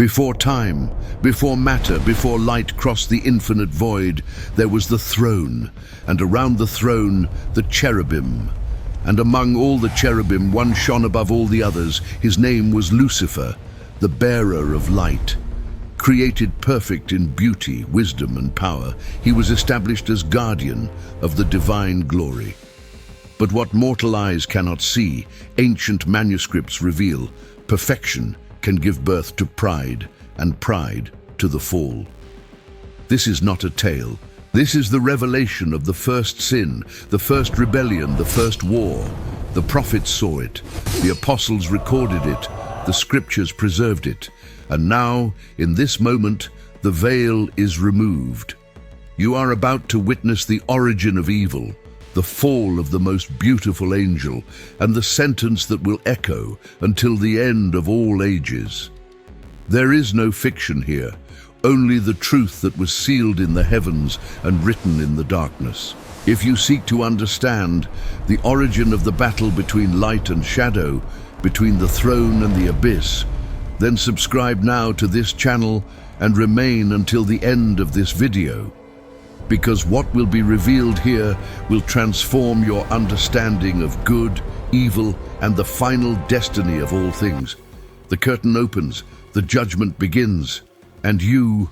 Before time, before matter, before light crossed the infinite void, there was the throne, and around the throne, the cherubim. And among all the cherubim, one shone above all the others. His name was Lucifer, the bearer of light. Created perfect in beauty, wisdom, and power, he was established as guardian of the divine glory. But what mortal eyes cannot see, ancient manuscripts reveal: perfection can give birth to pride, and pride to the fall. This is not a tale. This is the revelation of the first sin, the first rebellion, the first war. The prophets saw it, the apostles recorded it, the scriptures preserved it, and now, in this moment, the veil is removed. You are about to witness the origin of evil, the fall of the most beautiful angel, and the sentence that will echo until the end of all ages. There is no fiction here, only the truth that was sealed in the heavens and written in the darkness. If you seek to understand the origin of the battle between light and shadow, between the throne and the abyss, then subscribe now to this channel and remain until the end of this video, because what will be revealed here will transform your understanding of good, evil, and the final destiny of all things. The curtain opens, the judgment begins, and you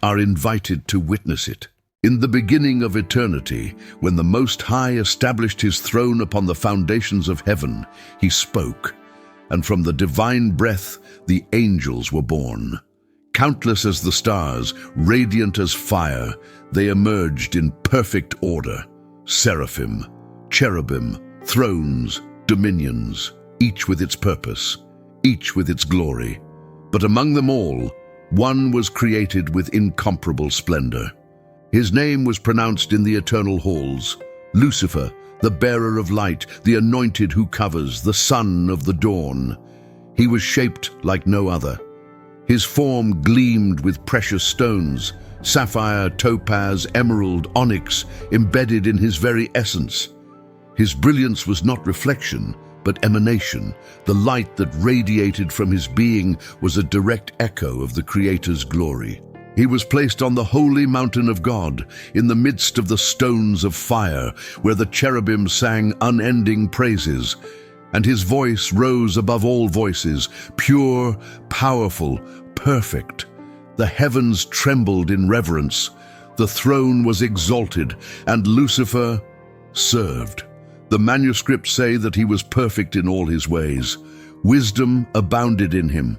are invited to witness it. In the beginning of eternity, when the Most High established his throne upon the foundations of heaven, he spoke, and from the divine breath the angels were born. Countless as the stars, radiant as fire, they emerged in perfect order. Seraphim, cherubim, thrones, dominions, each with its purpose, each with its glory. But among them all, one was created with incomparable splendor. His name was pronounced in the eternal halls: Lucifer, the bearer of light, the anointed who covers, the son of the dawn. He was shaped like no other. His form gleamed with precious stones, sapphire, topaz, emerald, onyx, embedded in his very essence. His brilliance was not reflection, but emanation. The light that radiated from his being was a direct echo of the Creator's glory. He was placed on the holy mountain of God, in the midst of the stones of fire, where the cherubim sang unending praises, and his voice rose above all voices, pure, powerful, perfect. The heavens trembled in reverence, the throne was exalted, and Lucifer served. The manuscripts say that he was perfect in all his ways. Wisdom abounded in him.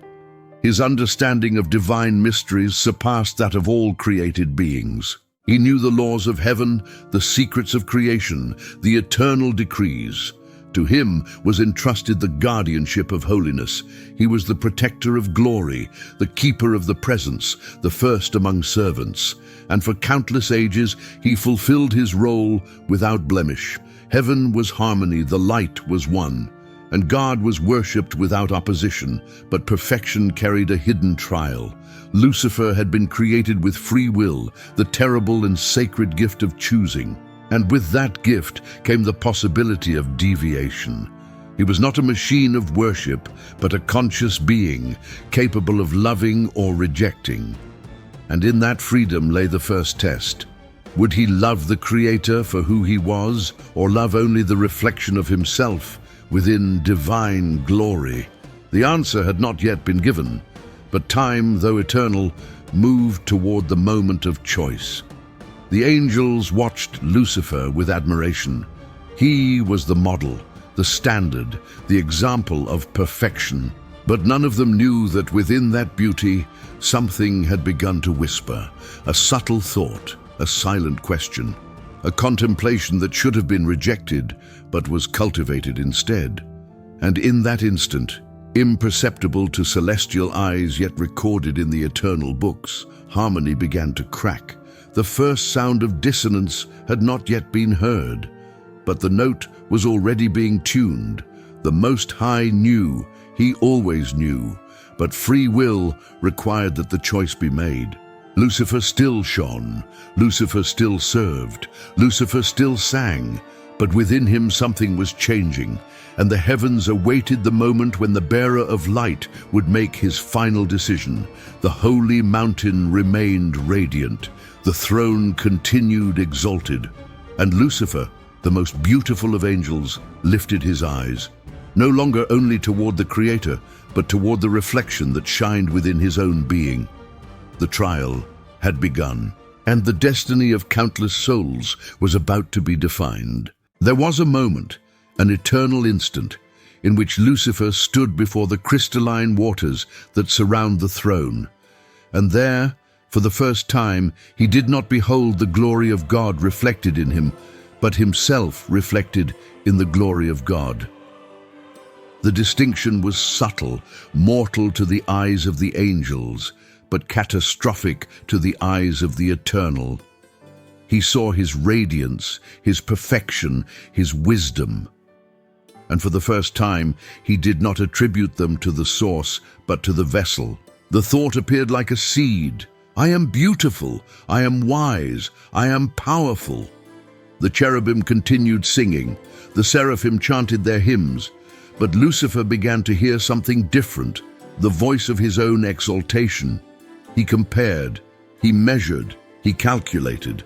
His understanding of divine mysteries surpassed that of all created beings. He knew the laws of heaven, the secrets of creation, the eternal decrees. To him was entrusted the guardianship of holiness. He was the protector of glory, the keeper of the presence, the first among servants. And for countless ages he fulfilled his role without blemish. Heaven was harmony, the light was one. And God was worshipped without opposition, but perfection carried a hidden trial. Lucifer had been created with free will, the terrible and sacred gift of choosing. And with that gift came the possibility of deviation. He was not a machine of worship, but a conscious being, capable of loving or rejecting. And in that freedom lay the first test. Would he love the Creator for who he was, or love only the reflection of himself within divine glory? The answer had not yet been given, but time, though eternal, moved toward the moment of choice. The angels watched Lucifer with admiration. He was the model, the standard, the example of perfection. But none of them knew that within that beauty, something had begun to whisper, a subtle thought, a silent question, a contemplation that should have been rejected, but was cultivated instead. And in that instant, imperceptible to celestial eyes yet recorded in the eternal books, harmony began to crack. The first sound of dissonance had not yet been heard, but the note was already being tuned. The Most High knew, he always knew, but free will required that the choice be made. Lucifer still shone, Lucifer still served, Lucifer still sang, But within him something was changing, and the heavens awaited the moment when the bearer of light would make his final decision. The holy mountain remained radiant, the throne continued exalted, and Lucifer, the most beautiful of angels, lifted his eyes, no longer only toward the Creator, but toward the reflection that shined within his own being. The trial had begun, and the destiny of countless souls was about to be defined. There was a moment, an eternal instant, in which Lucifer stood before the crystalline waters that surround the throne. And there, for the first time, he did not behold the glory of God reflected in him, but himself reflected in the glory of God. The distinction was subtle, mortal to the eyes of the angels, but catastrophic to the eyes of the eternal. He saw his radiance, his perfection, his wisdom. And for the first time, he did not attribute them to the source, but to the vessel. The thought appeared like a seed. I am beautiful, I am wise, I am powerful. The cherubim continued singing, the seraphim chanted their hymns, but Lucifer began to hear something different, the voice of his own exaltation. He compared, he measured, he calculated.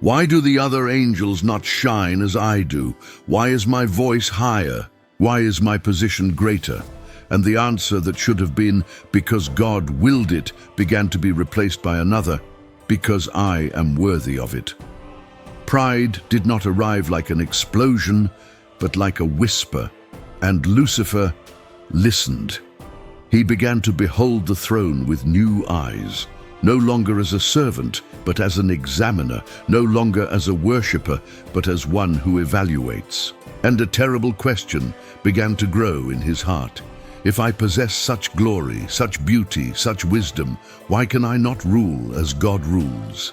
Why do the other angels not shine as I do? Why is my voice higher? Why is my position greater? And the answer that should have been, because God willed it, began to be replaced by another, because I am worthy of it. Pride did not arrive like an explosion, but like a whisper, and Lucifer listened. He began to behold the throne with new eyes, no longer as a servant, but as an examiner, no longer as a worshipper, but as one who evaluates. And a terrible question began to grow in his heart. If I possess such glory, such beauty, such wisdom, why can I not rule as God rules?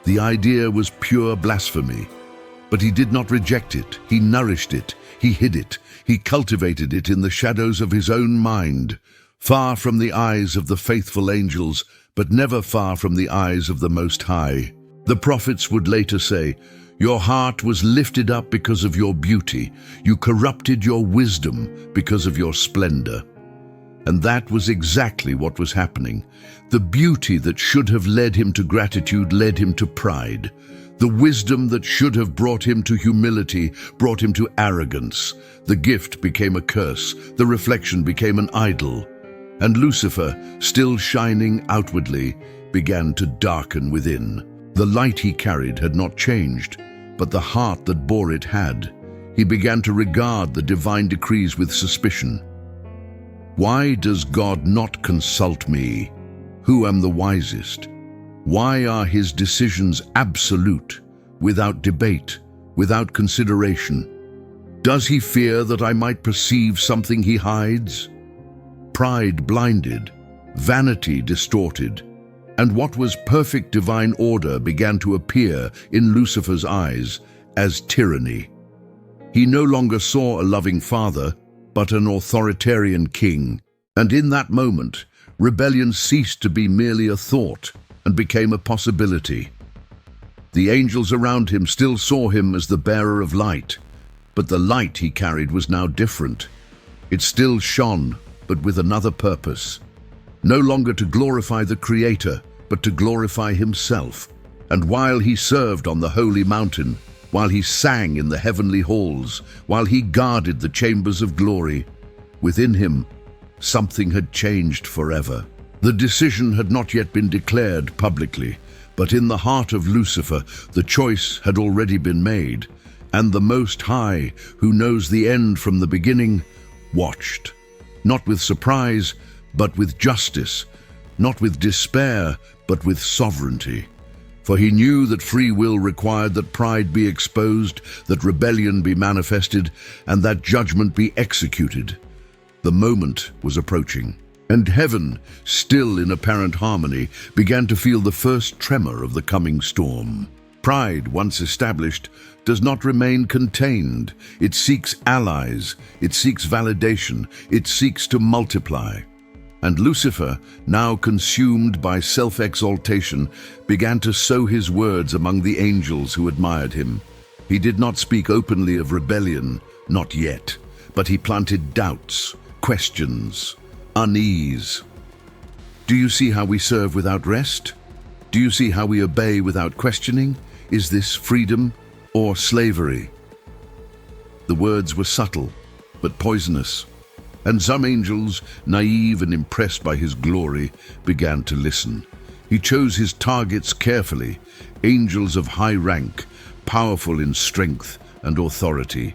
The idea was pure blasphemy, but he did not reject it. He nourished it, he hid it, he cultivated it in the shadows of his own mind, far from the eyes of the faithful angels, but never far from the eyes of the Most High. The prophets would later say, "Your heart was lifted up because of your beauty. You corrupted your wisdom because of your splendor." And that was exactly what was happening. The beauty that should have led him to gratitude led him to pride. The wisdom that should have brought him to humility brought him to arrogance. The gift became a curse. The reflection became an idol. And Lucifer, still shining outwardly, began to darken within. The light he carried had not changed, but the heart that bore it had. He began to regard the divine decrees with suspicion. Why does God not consult me, who am the wisest? Why are his decisions absolute, without debate, without consideration? Does he fear that I might perceive something he hides? Pride blinded, vanity distorted, and what was perfect divine order began to appear in Lucifer's eyes as tyranny. He no longer saw a loving father, but an authoritarian king, and in that moment, rebellion ceased to be merely a thought and became a possibility. The angels around him still saw him as the bearer of light, but the light he carried was now different. It still shone, but with another purpose. No longer to glorify the Creator, but to glorify himself. And while he served on the holy mountain, while he sang in the heavenly halls, while he guarded the chambers of glory, within him, something had changed forever. The decision had not yet been declared publicly, but in the heart of Lucifer, the choice had already been made, and the Most High, who knows the end from the beginning, watched. Not with surprise, but with justice, not with despair, but with sovereignty. For he knew that free will required that pride be exposed, that rebellion be manifested, and that judgment be executed. The moment was approaching, and heaven, still in apparent harmony, began to feel the first tremor of the coming storm. Pride, once established, does not remain contained. It seeks allies, it seeks validation, it seeks to multiply. And Lucifer, now consumed by self-exaltation, began to sow his words among the angels who admired him. He did not speak openly of rebellion, not yet, but he planted doubts, questions, unease. Do you see how we serve without rest? Do you see how we obey without questioning? Is this freedom or slavery? The words were subtle, but poisonous, and some angels, naive and impressed by his glory, began to listen. He chose his targets carefully, angels of high rank, powerful in strength and authority.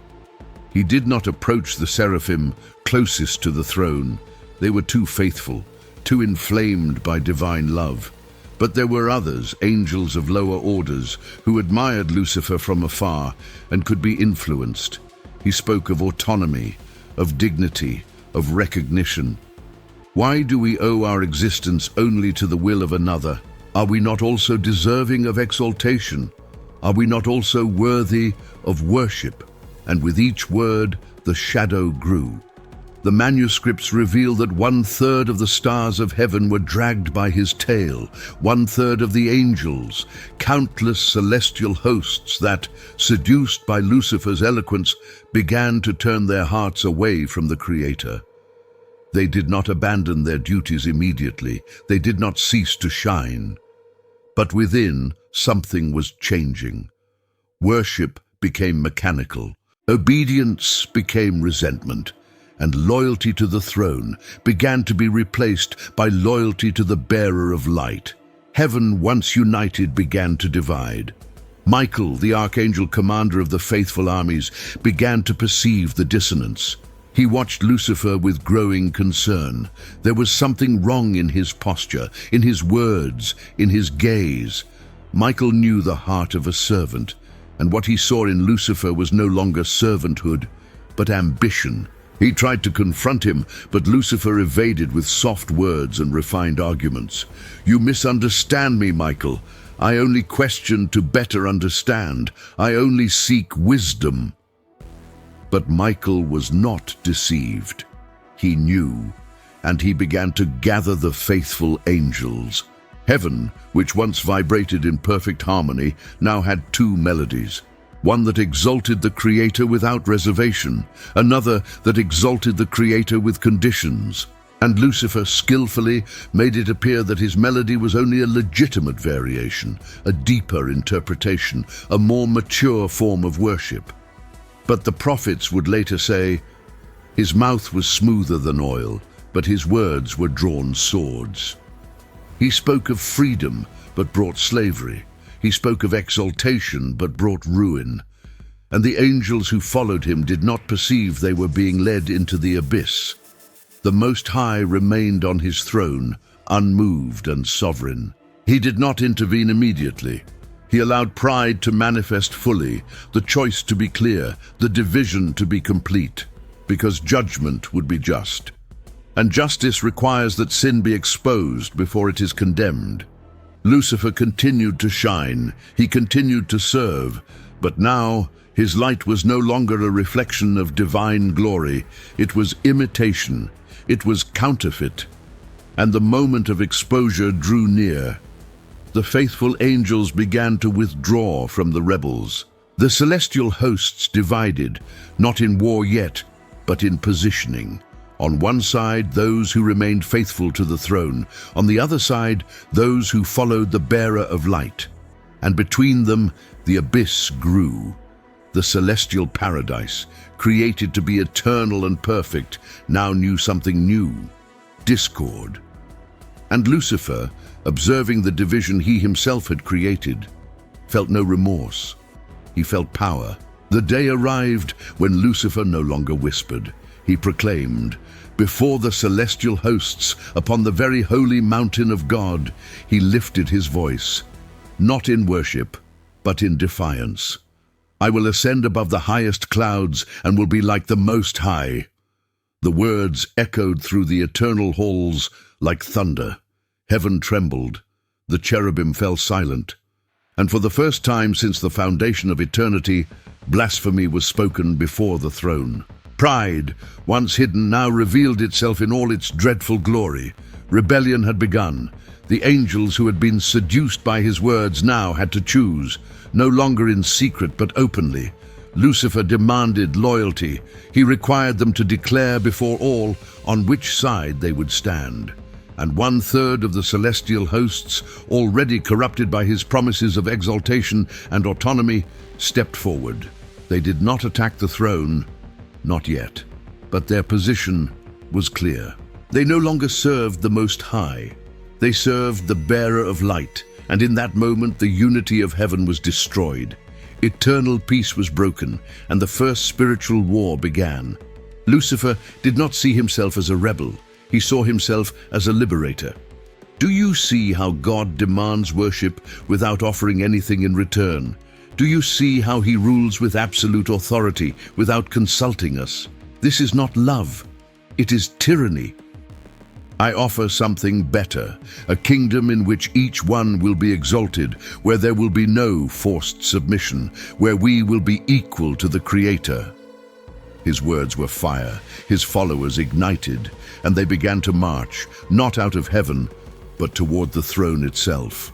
He did not approach the seraphim closest to the throne. They were too faithful, too inflamed by divine love. But there were others, angels of lower orders, who admired Lucifer from afar and could be influenced. He spoke of autonomy, of dignity, of recognition. Why do we owe our existence only to the will of another? Are we not also deserving of exaltation? Are we not also worthy of worship? And with each word, the shadow grew. The manuscripts reveal that 1/3 of the stars of heaven were dragged by his tail, 1/3 of the angels, countless celestial hosts that, seduced by Lucifer's eloquence, began to turn their hearts away from the Creator. They did not abandon their duties immediately. They did not cease to shine. But within, something was changing. Worship became mechanical. Obedience became resentment. And loyalty to the throne began to be replaced by loyalty to the bearer of light. Heaven, once united, began to divide. Michael, the archangel commander of the faithful armies, began to perceive the dissonance. He watched Lucifer with growing concern. There was something wrong in his posture, in his words, in his gaze. Michael knew the heart of a servant, and what he saw in Lucifer was no longer servanthood, but ambition. He tried to confront him, but Lucifer evaded with soft words and refined arguments. "You misunderstand me, Michael. I only question to better understand. I only seek wisdom." But Michael was not deceived. He knew, and he began to gather the faithful angels. Heaven, which once vibrated in perfect harmony, now had two melodies. One that exalted the Creator without reservation, another that exalted the Creator with conditions. And Lucifer skillfully made it appear that his melody was only a legitimate variation, a deeper interpretation, a more mature form of worship. But the prophets would later say, "His mouth was smoother than oil, but his words were drawn swords." He spoke of freedom, but brought slavery. He spoke of exaltation, but brought ruin. And the angels who followed him did not perceive they were being led into the abyss. The Most High remained on his throne, unmoved and sovereign. He did not intervene immediately. He allowed pride to manifest fully, the choice to be clear, the division to be complete, because judgment would be just. And justice requires that sin be exposed before it is condemned. Lucifer continued to shine, he continued to serve, but now his light was no longer a reflection of divine glory. It was imitation, it was counterfeit, and the moment of exposure drew near. The faithful angels began to withdraw from the rebels. The celestial hosts divided, not in war yet, but in positioning. On one side, those who remained faithful to the throne. On the other side, those who followed the bearer of light. And between them, the abyss grew. The celestial paradise, created to be eternal and perfect, now knew something new: discord. And Lucifer, observing the division he himself had created, felt no remorse. He felt power. The day arrived when Lucifer no longer whispered. He proclaimed, before the celestial hosts, upon the very holy mountain of God, he lifted his voice, not in worship, but in defiance. "I will ascend above the highest clouds and will be like the Most High." The words echoed through the eternal halls like thunder. Heaven trembled. The cherubim fell silent. And for the first time since the foundation of eternity, blasphemy was spoken before the throne. Pride, once hidden, now revealed itself in all its dreadful glory. Rebellion had begun. The angels who had been seduced by his words now had to choose, no longer in secret but openly. Lucifer demanded loyalty. He required them to declare before all on which side they would stand. And 1/3 of the celestial hosts, already corrupted by his promises of exaltation and autonomy, stepped forward. They did not attack the throne, not yet, but their position was clear. They no longer served the Most High. They served the bearer of light, and in that moment the unity of heaven was destroyed. Eternal peace was broken, and the first spiritual war began. Lucifer did not see himself as a rebel. He saw himself as a liberator. Do you see how God demands worship without offering anything in return? Do you see how he rules with absolute authority without consulting us? This is not love. It is tyranny. I offer something better, a kingdom in which each one will be exalted, where there will be no forced submission, where we will be equal to the Creator. His words were fire, his followers ignited, and they began to march, not out of heaven, but toward the throne itself.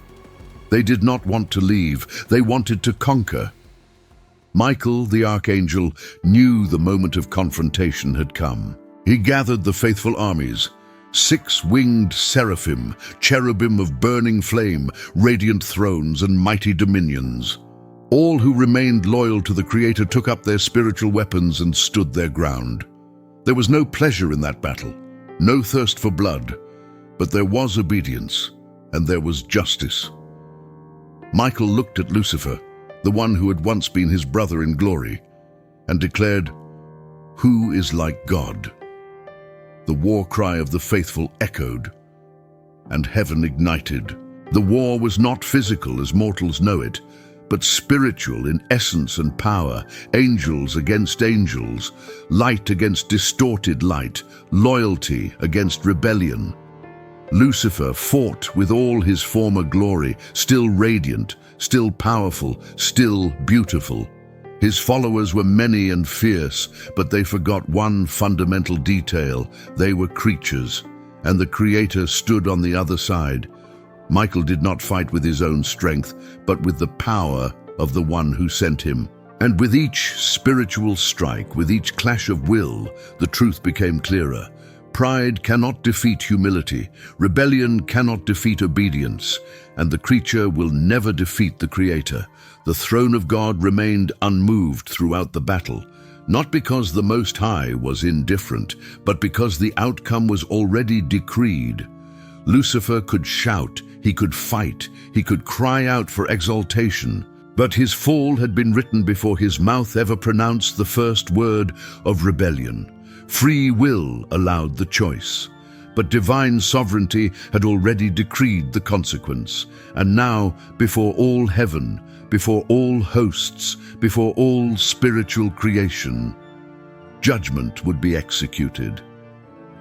They did not want to leave, they wanted to conquer. Michael, the archangel, knew the moment of confrontation had come. He gathered the faithful armies, 6-winged seraphim, cherubim of burning flame, radiant thrones and mighty dominions. All who remained loyal to the Creator took up their spiritual weapons and stood their ground. There was no pleasure in that battle, no thirst for blood, but there was obedience, and there was justice. Michael looked at Lucifer, the one who had once been his brother in glory, and declared, "Who is like God?" The war cry of the faithful echoed, and heaven ignited. The war was not physical as mortals know it, but spiritual in essence and power, angels against angels, light against distorted light, loyalty against rebellion. Lucifer fought with all his former glory, still radiant, still powerful, still beautiful. His followers were many and fierce, but they forgot one fundamental detail. They were creatures, and the Creator stood on the other side. Michael did not fight with his own strength, but with the power of the one who sent him. And with each spiritual strike, with each clash of will, the truth became clearer. Pride cannot defeat humility, rebellion cannot defeat obedience, and the creature will never defeat the Creator. The throne of God remained unmoved throughout the battle, not because the Most High was indifferent, but because the outcome was already decreed. Lucifer could shout, he could fight, he could cry out for exaltation, but his fall had been written before his mouth ever pronounced the first word of rebellion. Free will allowed the choice, but divine sovereignty had already decreed the consequence. And now, before all heaven, before all hosts, before all spiritual creation, judgment would be executed.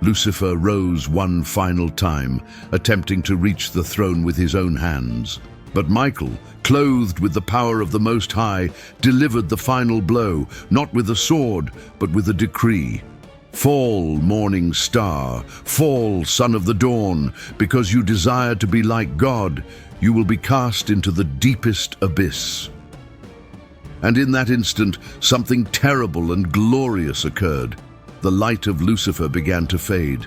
Lucifer rose one final time, attempting to reach the throne with his own hands. But Michael, clothed with the power of the Most High, delivered the final blow, not with a sword, but with a decree. Fall, morning star, fall, son of the dawn, because you desire to be like God, you will be cast into the deepest abyss. And in that instant, something terrible and glorious occurred. The light of Lucifer began to fade,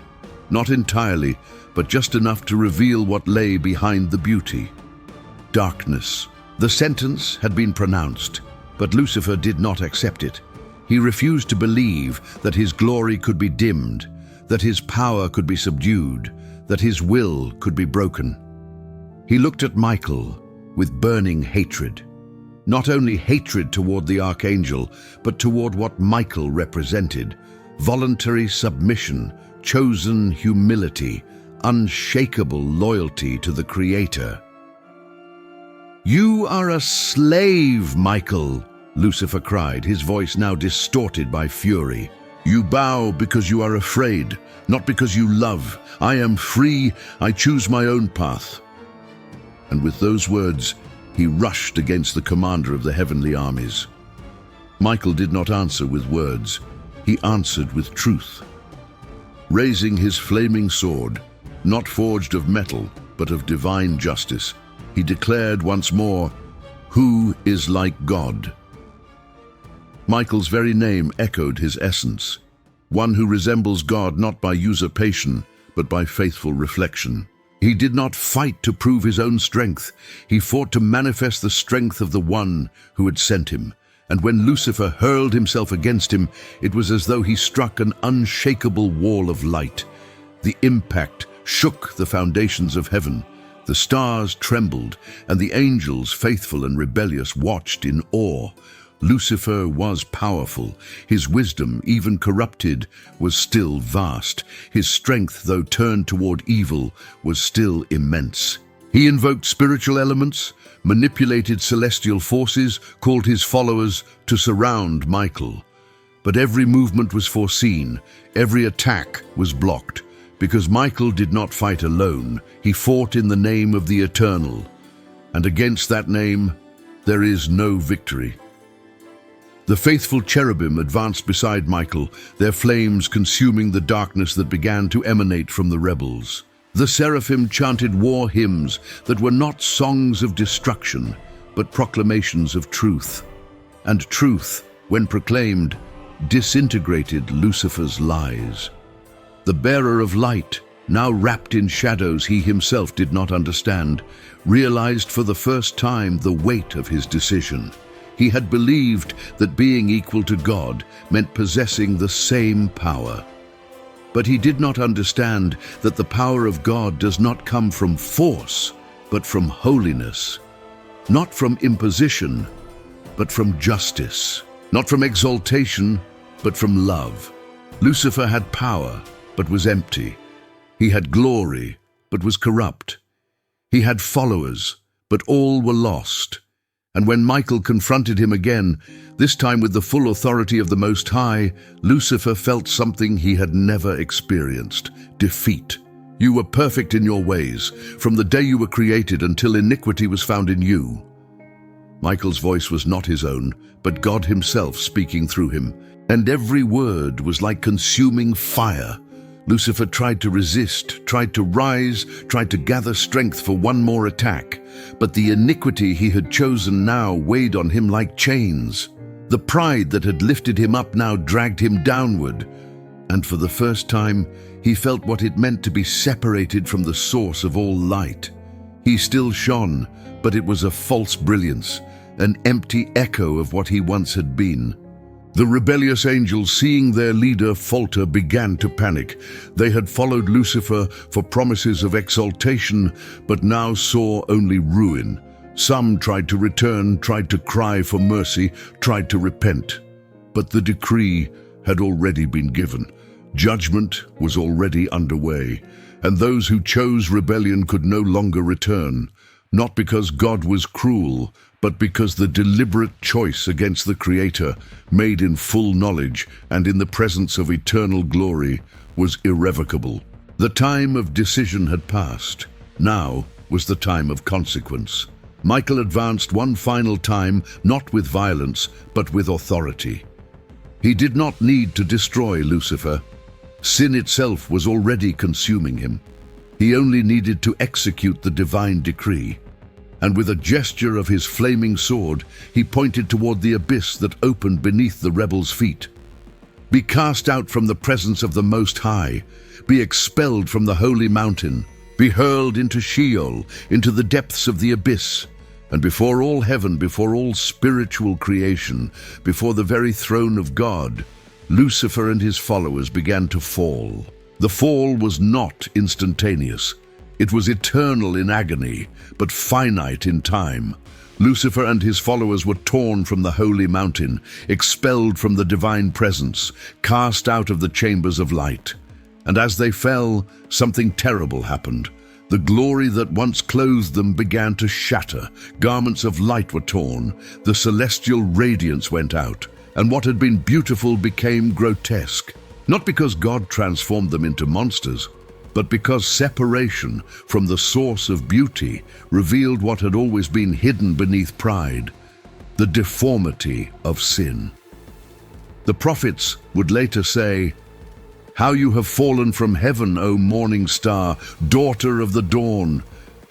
not entirely, but just enough to reveal what lay behind the beauty. Darkness. The sentence had been pronounced, but Lucifer did not accept it. He refused to believe that his glory could be dimmed, that his power could be subdued, that his will could be broken. He looked at Michael with burning hatred. Not only hatred toward the archangel, but toward what Michael represented. Voluntary submission, chosen humility, unshakable loyalty to the Creator. "You are a slave, Michael," Lucifer cried, his voice now distorted by fury. "You bow because you are afraid, not because you love. I am free, I choose my own path." And with those words, he rushed against the commander of the heavenly armies. Michael did not answer with words, he answered with truth. Raising his flaming sword, not forged of metal, but of divine justice. He declared once more, "Who is like God?" Michael's very name echoed his essence, one who resembles God not by usurpation, but by faithful reflection. He did not fight to prove his own strength. He fought to manifest the strength of the one who had sent him. And when Lucifer hurled himself against him, it was as though he struck an unshakable wall of light. The impact shook the foundations of heaven. The stars trembled, and the angels, faithful and rebellious, watched in awe. Lucifer was powerful. His wisdom, even corrupted, was still vast. His strength, though turned toward evil, was still immense. He invoked spiritual elements, manipulated celestial forces, called his followers to surround Michael. But every movement was foreseen, every attack was blocked, because Michael did not fight alone. He fought in the name of the Eternal, and against that name there is no victory. The faithful cherubim advanced beside Michael, their flames consuming the darkness that began to emanate from the rebels. The seraphim chanted war hymns that were not songs of destruction, but proclamations of truth. And truth, when proclaimed, disintegrated Lucifer's lies. The bearer of light, now wrapped in shadows he himself did not understand, realized for the first time the weight of his decision. He had believed that being equal to God meant possessing the same power. But he did not understand that the power of God does not come from force, but from holiness. Not from imposition, but from justice. Not from exaltation, but from love. Lucifer had power, but was empty. He had glory, but was corrupt. He had followers, but all were lost. And when Michael confronted him again, this time with the full authority of the Most High, Lucifer felt something he had never experienced: defeat. You were perfect in your ways, from the day you were created until iniquity was found in you. Michael's voice was not his own, but God himself speaking through him, and every word was like consuming fire. Lucifer tried to resist, tried to rise, tried to gather strength for one more attack, but the iniquity he had chosen now weighed on him like chains. The pride that had lifted him up now dragged him downward, and for the first time he felt what it meant to be separated from the source of all light. He still shone, but it was a false brilliance, an empty echo of what he once had been. The rebellious angels, seeing their leader falter, began to panic. They had followed Lucifer for promises of exaltation, but now saw only ruin. Some tried to return, tried to cry for mercy, tried to repent. But the decree had already been given. Judgment was already underway, and those who chose rebellion could no longer return, not because God was cruel, but because the deliberate choice against the Creator, made in full knowledge and in the presence of eternal glory, was irrevocable. The time of decision had passed. Now was the time of consequence. Michael advanced one final time, not with violence, but with authority. He did not need to destroy Lucifer. Sin itself was already consuming him. He only needed to execute the divine decree. And with a gesture of his flaming sword, he pointed toward the abyss that opened beneath the rebels' feet. Be cast out from the presence of the Most High. Be expelled from the holy mountain. Be hurled into Sheol, into the depths of the abyss. And before all heaven, before all spiritual creation, before the very throne of God, Lucifer and his followers began to fall. The fall was not instantaneous. It was eternal in agony, but finite in time. Lucifer and his followers were torn from the holy mountain, expelled from the divine presence, cast out of the chambers of light. And as they fell, something terrible happened. The glory that once clothed them began to shatter. Garments of light were torn. The celestial radiance went out, and what had been beautiful became grotesque. Not because God transformed them into monsters, but because separation from the source of beauty revealed what had always been hidden beneath pride: the deformity of sin. The prophets would later say, "How you have fallen from heaven, O morning star, daughter of the dawn!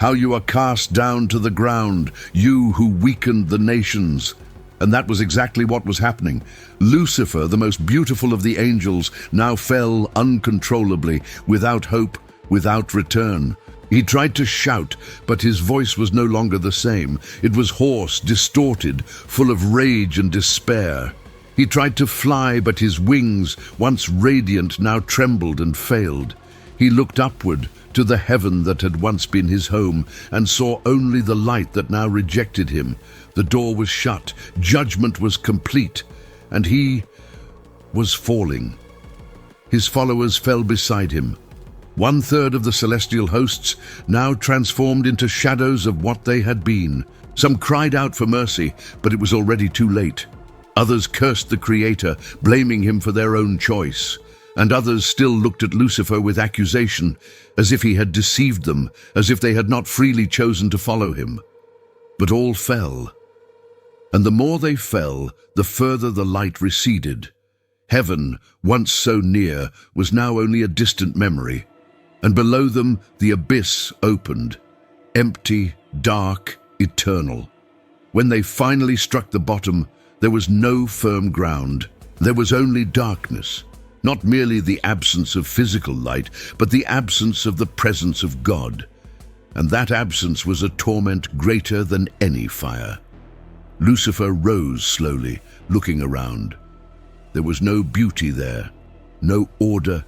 How you are cast down to the ground, you who weakened the nations." And that was exactly what was happening. Lucifer, the most beautiful of the angels, now fell uncontrollably, without hope, without return. He tried to shout, but his voice was no longer the same. It was hoarse, distorted, full of rage and despair. He tried to fly, but his wings, once radiant, now trembled and failed. He looked upward to the heaven that had once been his home, and saw only the light that now rejected him. The door was shut, judgment was complete, and he was falling. His followers fell beside him. 1/3 of the celestial hosts now transformed into shadows of what they had been. Some cried out for mercy, but it was already too late. Others cursed the Creator, blaming him for their own choice. And others still looked at Lucifer with accusation, as if he had deceived them, as if they had not freely chosen to follow him. But all fell. And the more they fell, the further the light receded. Heaven, once so near, was now only a distant memory. And below them the abyss opened, empty, dark, eternal. When they finally struck the bottom, there was no firm ground. There was only darkness. Not merely the absence of physical light, but the absence of the presence of God. And that absence was a torment greater than any fire. Lucifer rose slowly, looking around. There was no beauty there, no order,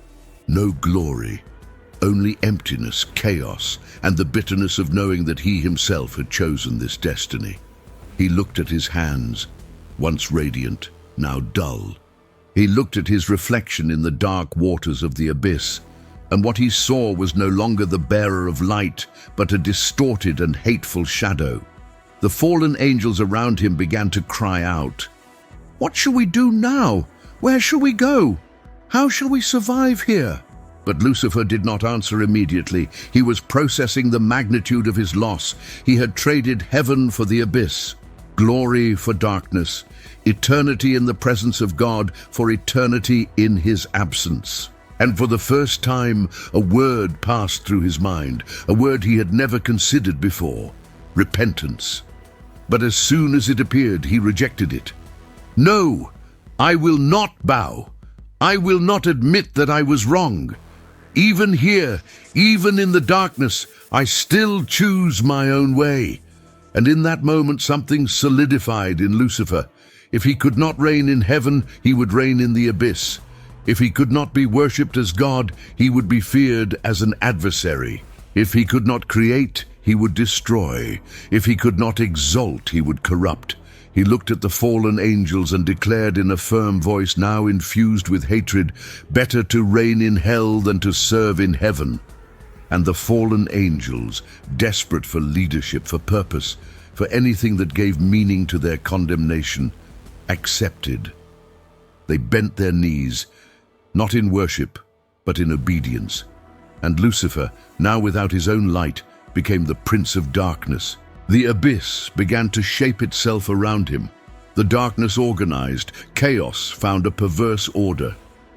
no glory. Only emptiness, chaos, and the bitterness of knowing that he himself had chosen this destiny. He looked at his hands, once radiant, now dull. He looked at his reflection in the dark waters of the abyss, and what he saw was no longer the bearer of light, but a distorted and hateful shadow. The fallen angels around him began to cry out, "What shall we do now? Where shall we go? How shall we survive here?" But Lucifer did not answer immediately. He was processing the magnitude of his loss. He had traded heaven for the abyss, glory for darkness, eternity in the presence of God for eternity in his absence. And for the first time, a word passed through his mind, a word he had never considered before: repentance. But as soon as it appeared, he rejected it. "No, I will not bow. I will not admit that I was wrong. Even here, even in the darkness, I still choose my own way." And in that moment, something solidified in Lucifer. If he could not reign in heaven, he would reign in the abyss. If he could not be worshipped as God, he would be feared as an adversary. If he could not create, he would destroy. If he could not exalt, he would corrupt. He looked at the fallen angels and declared in a firm voice, now infused with hatred, "Better to reign in hell than to serve in heaven." And the fallen angels, desperate for leadership, for purpose, for anything that gave meaning to their condemnation, accepted. They bent their knees, not in worship, but in obedience. And Lucifer, now without his own light, became the prince of darkness. The abyss began to shape itself around him. The darkness organized, chaos found a perverse order.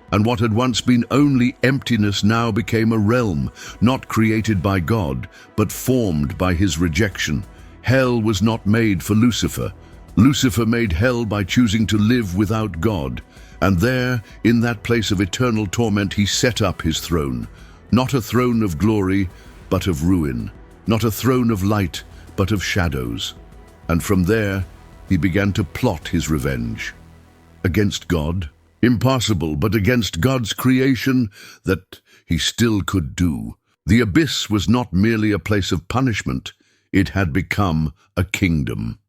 And what had once been only emptiness now became a realm, not created by God, but formed by his rejection. Hell was not made for Lucifer. Lucifer made hell by choosing to live without God. And there, in that place of eternal torment, he set up his throne. Not a throne of glory, but of ruin. Not a throne of light, but of shadows. And from there, he began to plot his revenge. Against God? Impossible, but against God's creation, that he still could do. The abyss was not merely a place of punishment, it had become a kingdom.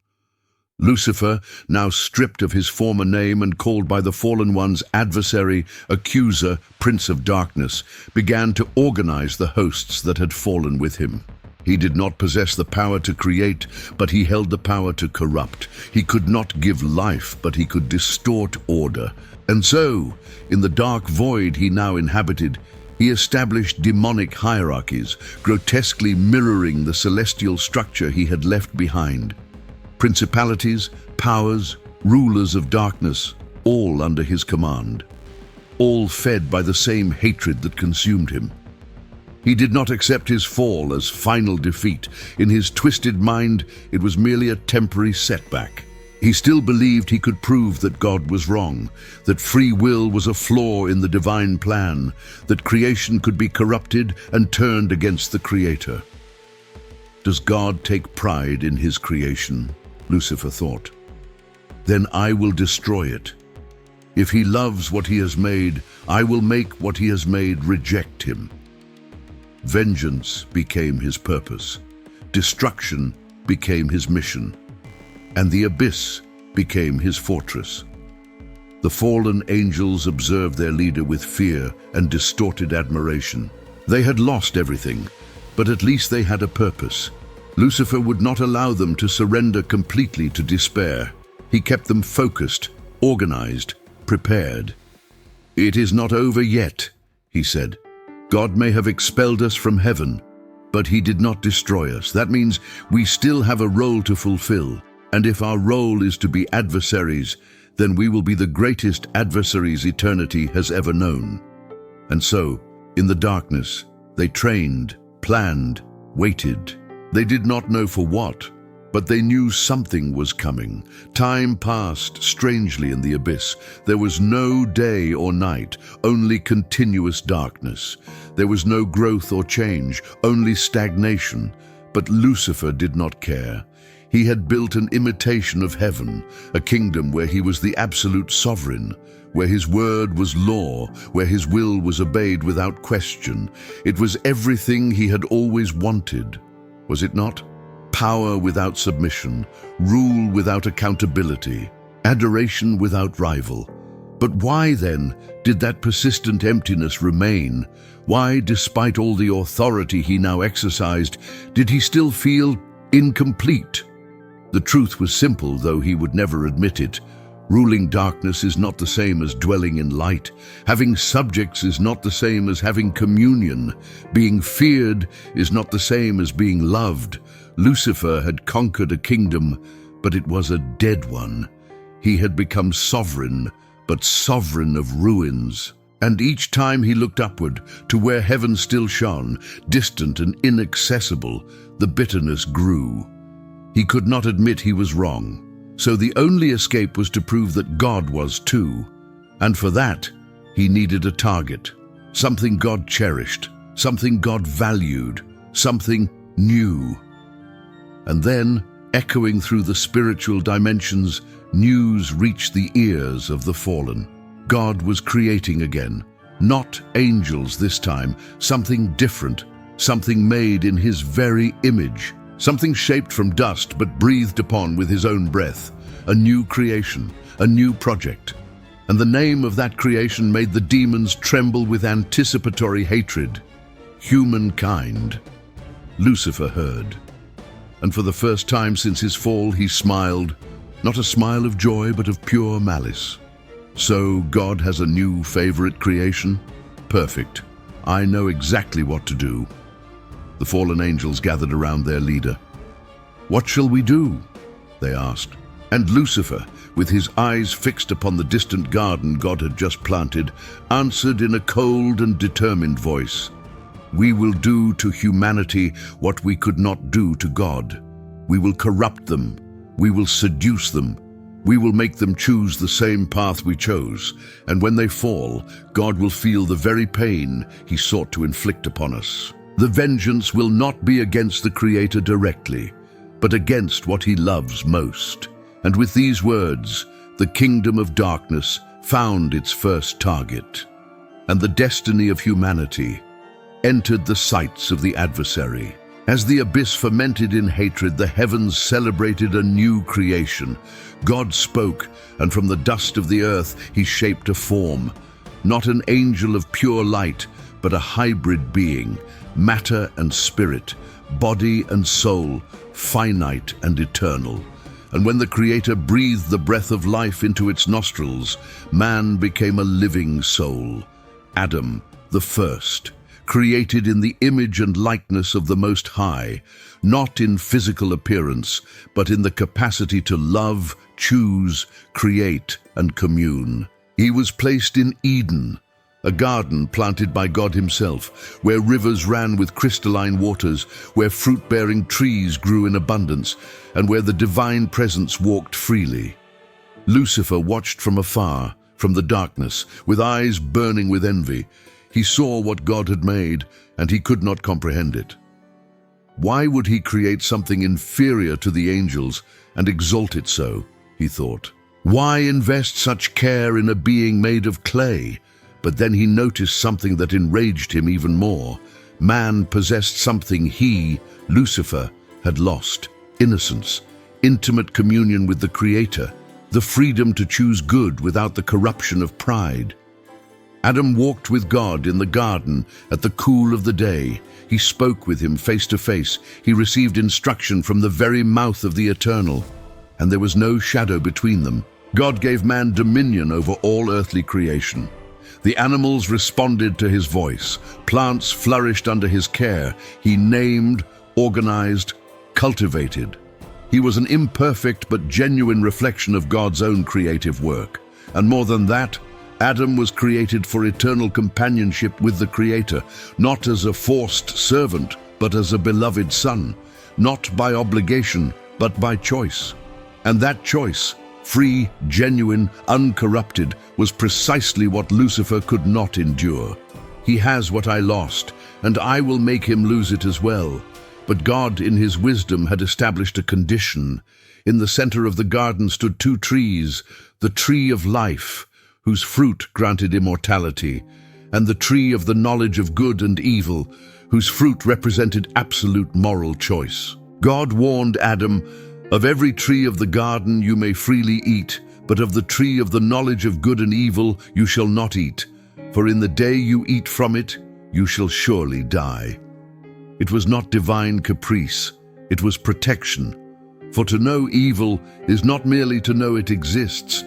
Lucifer, now stripped of his former name and called by the fallen one's adversary, accuser, prince of darkness, began to organize the hosts that had fallen with him. He did not possess the power to create, but he held the power to corrupt. He could not give life, but he could distort order. And so, in the dark void he now inhabited, he established demonic hierarchies, grotesquely mirroring the celestial structure he had left behind. Principalities, powers, rulers of darkness, all under his command, all fed by the same hatred that consumed him. He did not accept his fall as final defeat. In his twisted mind, it was merely a temporary setback. He still believed he could prove that God was wrong, that free will was a flaw in the divine plan, that creation could be corrupted and turned against the Creator. Does God take pride in his creation? Lucifer thought. Then I will destroy it. If he loves what he has made, I will make what he has made reject him. Vengeance became his purpose. Destruction became his mission. And the abyss became his fortress. The fallen angels observed their leader with fear and distorted admiration. They had lost everything, but at least they had a purpose. Lucifer would not allow them to surrender completely to despair. He kept them focused, organized, prepared. "It is not over yet," he said. "God may have expelled us from heaven, but he did not destroy us. That means we still have a role to fulfill. And if our role is to be adversaries, then we will be the greatest adversaries eternity has ever known." And so, in the darkness, they trained, planned, waited. They did not know for what, but they knew something was coming. Time passed strangely in the abyss. There was no day or night, only continuous darkness. There was no growth or change, only stagnation. But Lucifer did not care. He had built an imitation of heaven, a kingdom where he was the absolute sovereign, where his word was law, where his will was obeyed without question. It was everything he had always wanted, was it not? Power without submission, rule without accountability, adoration without rival. But why then did that persistent emptiness remain? Why, despite all the authority he now exercised, did he still feel incomplete? The truth was simple, though he would never admit it. Ruling darkness is not the same as dwelling in light. Having subjects is not the same as having communion. Being feared is not the same as being loved. Lucifer had conquered a kingdom, but it was a dead one. He had become sovereign, but sovereign of ruins. And each time he looked upward to where heaven still shone, distant and inaccessible, the bitterness grew. He could not admit he was wrong, so the only escape was to prove that God was too. And for that, he needed a target, something God cherished, something God valued, something new. And then, echoing through the spiritual dimensions, news reached the ears of the fallen. God was creating again, not angels this time, something different, something made in his very image. Something shaped from dust but breathed upon with his own breath. A new creation, a new project. And the name of that creation made the demons tremble with anticipatory hatred. Humankind. Lucifer heard. And for the first time since his fall, he smiled. Not a smile of joy, but of pure malice. So God has a new favorite creation? Perfect. I know exactly what to do. The fallen angels gathered around their leader. "What shall we do?" they asked. And Lucifer, with his eyes fixed upon the distant garden God had just planted, answered in a cold and determined voice, "We will do to humanity what we could not do to God. We will corrupt them. We will seduce them. We will make them choose the same path we chose. And when they fall, God will feel the very pain he sought to inflict upon us. The vengeance will not be against the Creator directly, but against what he loves most." And with these words, the kingdom of darkness found its first target, and the destiny of humanity entered the sights of the adversary. As the abyss fermented in hatred, the heavens celebrated a new creation. God spoke, and from the dust of the earth he shaped a form, not an angel of pure light, but a hybrid being, matter and spirit, body and soul, finite and eternal. And when the Creator breathed the breath of life into its nostrils, man became a living soul. Adam, the first, created in the image and likeness of the Most High, not in physical appearance, but in the capacity to love, choose, create, and commune. He was placed in Eden, a garden planted by God himself, where rivers ran with crystalline waters, where fruit-bearing trees grew in abundance, and where the divine presence walked freely. Lucifer watched from afar, from the darkness, with eyes burning with envy. He saw what God had made, and he could not comprehend it. Why would he create something inferior to the angels and exalt it so, he thought. Why invest such care in a being made of clay? But then he noticed something that enraged him even more. Man possessed something he, Lucifer, had lost: innocence, intimate communion with the Creator, the freedom to choose good without the corruption of pride. Adam walked with God in the garden at the cool of the day. He spoke with him face to face. He received instruction from the very mouth of the Eternal, and there was no shadow between them. God gave man dominion over all earthly creation. The animals responded to his voice. Plants flourished under his care. He named, organized, cultivated. He was an imperfect but genuine reflection of God's own creative work. And more than that, Adam was created for eternal companionship with the Creator, not as a forced servant, but as a beloved son, not by obligation, but by choice. And that choice, free, genuine, uncorrupted, was precisely what Lucifer could not endure. He has what I lost, and I will make him lose it as well. But God, in his wisdom, had established a condition. In the center of the garden stood two trees, the tree of life, whose fruit granted immortality, and the tree of the knowledge of good and evil, whose fruit represented absolute moral choice. God warned Adam, "Of every tree of the garden you may freely eat, but of the tree of the knowledge of good and evil you shall not eat, for in the day you eat from it, you shall surely die." It was not divine caprice, it was protection. For to know evil is not merely to know it exists,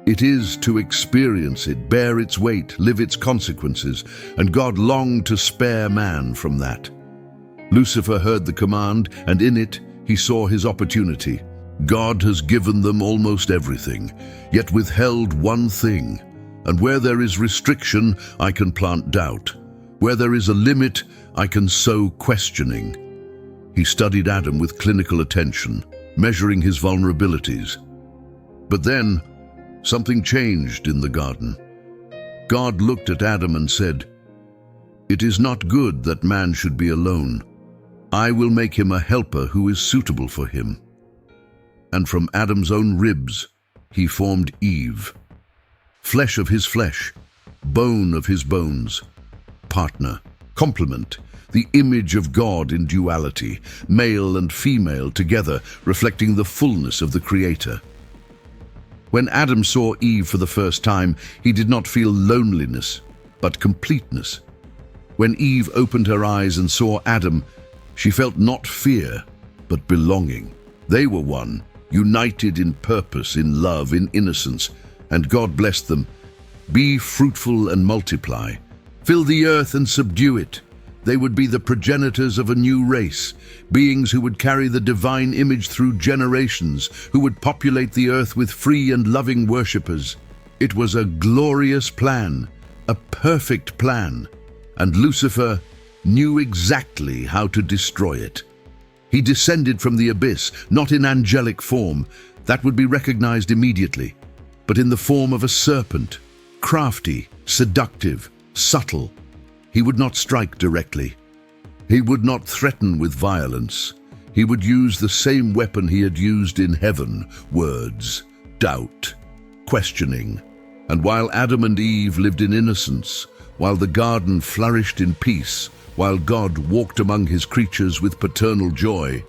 it is to experience it, bear its weight, live its consequences, and God longed to spare man from that. Lucifer heard the command, and in it he saw his opportunity. God has given them almost everything, yet withheld one thing. And where there is restriction, I can plant doubt. Where there is a limit, I can sow questioning. He studied Adam with clinical attention, measuring his vulnerabilities. But then, something changed in the garden. God looked at Adam and said, "It is not good that man should be alone. I will make him a helper who is suitable for him." And from Adam's own ribs, he formed Eve. Flesh of his flesh, bone of his bones, partner, complement, the image of God in duality, male and female together, reflecting the fullness of the Creator. When Adam saw Eve for the first time, he did not feel loneliness, but completeness. When Eve opened her eyes and saw Adam, she felt not fear, but belonging. They were one, united in purpose, in love, in innocence, and God blessed them. "Be fruitful and multiply. Fill the earth and subdue it." They would be the progenitors of a new race, beings who would carry the divine image through generations, who would populate the earth with free and loving worshippers. It was a glorious plan, a perfect plan, and Lucifer knew exactly how to destroy it. He descended from the abyss, not in angelic form, that would be recognized immediately, but in the form of a serpent, crafty, seductive, subtle. He would not strike directly. He would not threaten with violence. He would use the same weapon he had used in heaven: words, doubt, questioning. And while Adam and Eve lived in innocence, while the garden flourished in peace, while God walked among his creatures with paternal joy,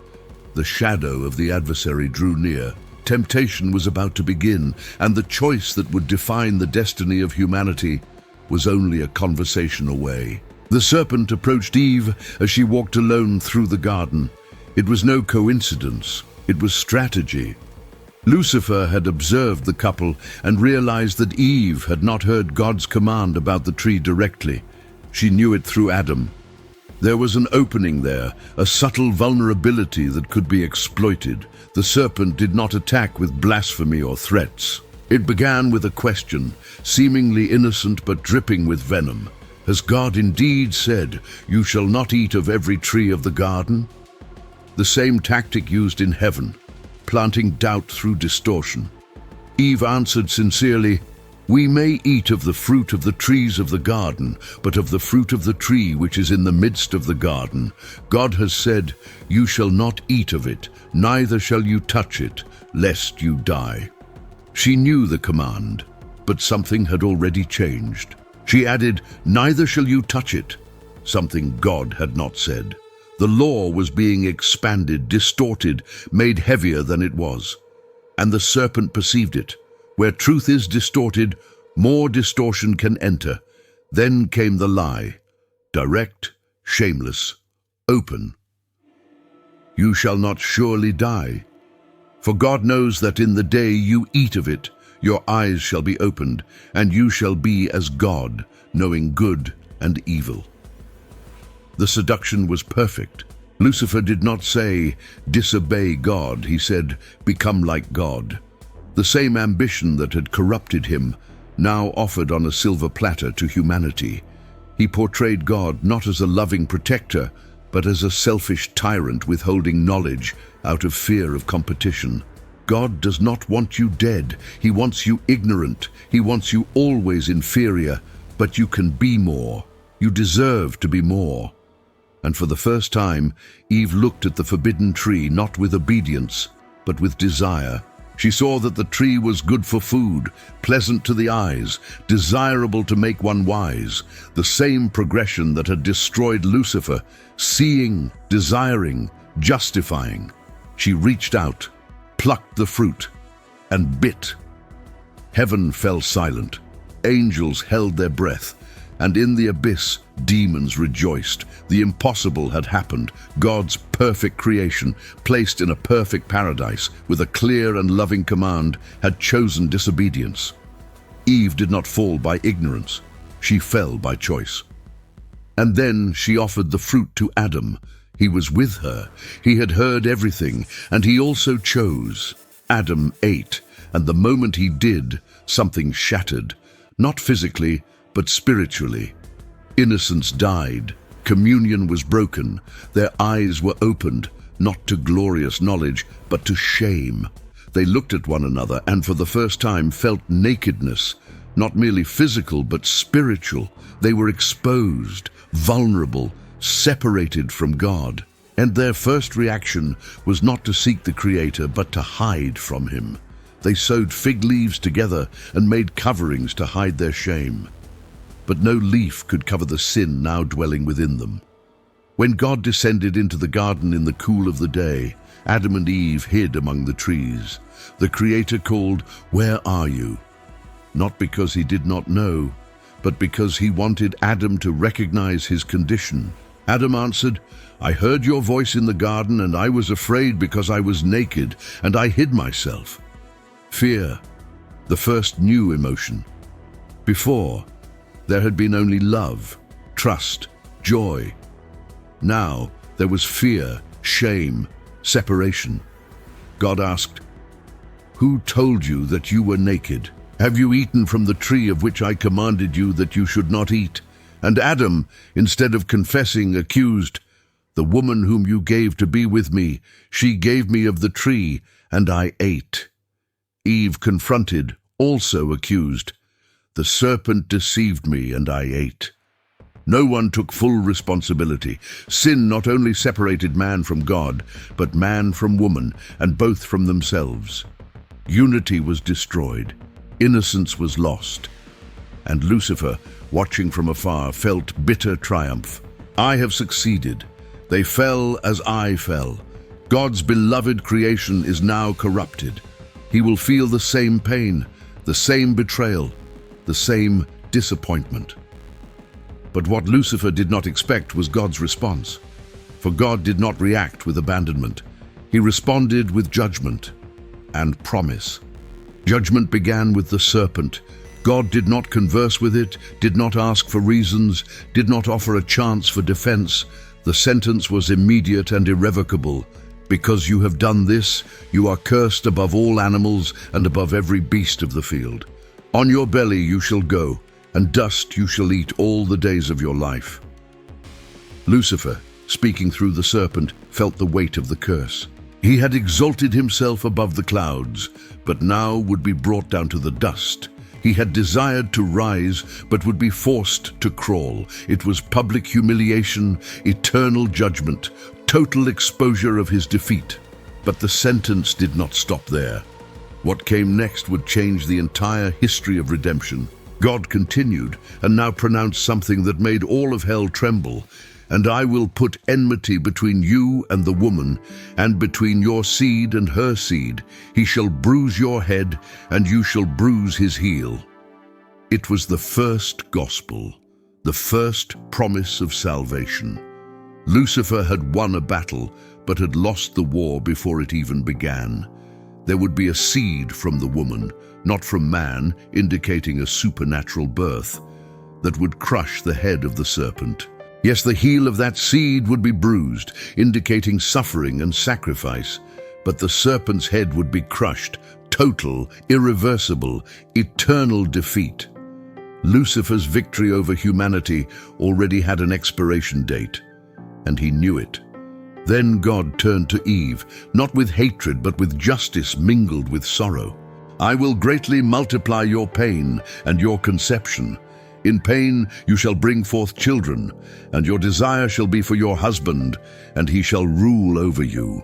the shadow of the adversary drew near. Temptation was about to begin, and the choice that would define the destiny of humanity was only a conversation away. The serpent approached Eve as she walked alone through the garden. It was no coincidence, it was strategy. Lucifer had observed the couple and realized that Eve had not heard God's command about the tree directly. She knew it through Adam. There was an opening there, a subtle vulnerability that could be exploited. The serpent did not attack with blasphemy or threats. It began with a question, seemingly innocent but dripping with venom. Has God indeed said, "You shall not eat of every tree of the garden"? The same tactic used in heaven, planting doubt through distortion. Eve answered sincerely, "We may eat of the fruit of the trees of the garden, but of the fruit of the tree which is in the midst of the garden, God has said, 'You shall not eat of it, neither shall you touch it, lest you die.'" She knew the command, but something had already changed. She added, "Neither shall you touch it," something God had not said. The law was being expanded, distorted, made heavier than it was. And the serpent perceived it. Where truth is distorted, more distortion can enter. Then came the lie, direct, shameless, open. "You shall not surely die. For God knows that in the day you eat of it, your eyes shall be opened, and you shall be as God, knowing good and evil." The seduction was perfect. Lucifer did not say, "Disobey God." He said, "Become like God." The same ambition that had corrupted him now offered on a silver platter to humanity. He portrayed God not as a loving protector, but as a selfish tyrant withholding knowledge out of fear of competition. God does not want you dead. He wants you ignorant. He wants you always inferior, but you can be more. You deserve to be more. And for the first time, Eve looked at the forbidden tree not with obedience, but with desire. She saw that the tree was good for food, pleasant to the eyes, desirable to make one wise, the same progression that had destroyed Lucifer, seeing, desiring, justifying. She reached out, plucked the fruit, and bit. Heaven fell silent. Angels held their breath, and in the abyss, demons rejoiced. The impossible had happened. God's perfect creation, placed in a perfect paradise with a clear and loving command, had chosen disobedience. Eve did not fall by ignorance. She fell by choice. And then she offered the fruit to Adam. He was with her. He had heard everything, and he also chose. Adam ate, and the moment he did, something shattered, not physically, but spiritually. Innocence died. Communion was broken. Their eyes were opened, not to glorious knowledge, but to shame. They looked at one another and for the first time felt nakedness, not merely physical, but spiritual. They were exposed, vulnerable, separated from God. And their first reaction was not to seek the Creator, but to hide from Him. They sewed fig leaves together and made coverings to hide their shame. But no leaf could cover the sin now dwelling within them. When God descended into the garden in the cool of the day, Adam and Eve hid among the trees. The Creator called, "Where are you?" Not because He did not know, but because He wanted Adam to recognize his condition. Adam answered, "I heard your voice in the garden, and I was afraid because I was naked, and I hid myself." Fear, the first new emotion. Before, there had been only love, trust, joy. Now there was fear, shame, separation. God asked, "Who told you that you were naked? Have you eaten from the tree of which I commanded you that you should not eat?" And Adam, instead of confessing, accused, "The woman whom you gave to be with me, she gave me of the tree, and I ate." Eve confronted, also accused, "The serpent deceived me, and I ate." No one took full responsibility. Sin not only separated man from God, but man from woman, and both from themselves. Unity was destroyed. Innocence was lost. And Lucifer, watching from afar, felt bitter triumph. I have succeeded. They fell as I fell. God's beloved creation is now corrupted. He will feel the same pain, the same betrayal, the same disappointment. But what Lucifer did not expect was God's response. For God did not react with abandonment. He responded with judgment and promise. Judgment began with the serpent. God did not converse with it, did not ask for reasons, did not offer a chance for defense. The sentence was immediate and irrevocable. Because you have done this, you are cursed above all animals and above every beast of the field. On your belly you shall go, and dust you shall eat all the days of your life." Lucifer, speaking through the serpent, felt the weight of the curse. He had exalted himself above the clouds, but now would be brought down to the dust. He had desired to rise, but would be forced to crawl. It was public humiliation, eternal judgment, total exposure of his defeat. But the sentence did not stop there. What came next would change the entire history of redemption. God continued, and now pronounced something that made all of hell tremble. "And I will put enmity between you and the woman, and between your seed and her seed. He shall bruise your head, and you shall bruise his heel." It was the first gospel, the first promise of salvation. Lucifer had won a battle, but had lost the war before it even began. There would be a seed from the woman, not from man, indicating a supernatural birth, that would crush the head of the serpent. Yes, the heel of that seed would be bruised, indicating suffering and sacrifice, but the serpent's head would be crushed, total, irreversible, eternal defeat. Lucifer's victory over humanity already had an expiration date, and he knew it. Then God turned to Eve, not with hatred but with justice mingled with sorrow. "I will greatly multiply your pain and your conception. In pain you shall bring forth children, and your desire shall be for your husband, and he shall rule over you."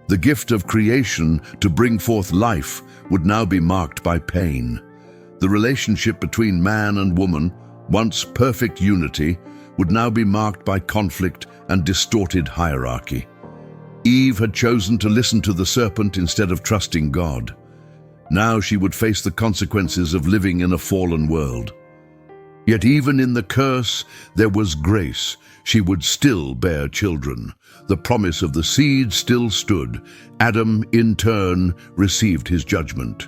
The gift of creation to bring forth life would now be marked by pain. The relationship between man and woman, once perfect unity, would now be marked by conflict and distorted hierarchy. Eve had chosen to listen to the serpent instead of trusting God. Now she would face the consequences of living in a fallen world. Yet even in the curse, there was grace. She would still bear children. The promise of the seed still stood. Adam, in turn, received his judgment.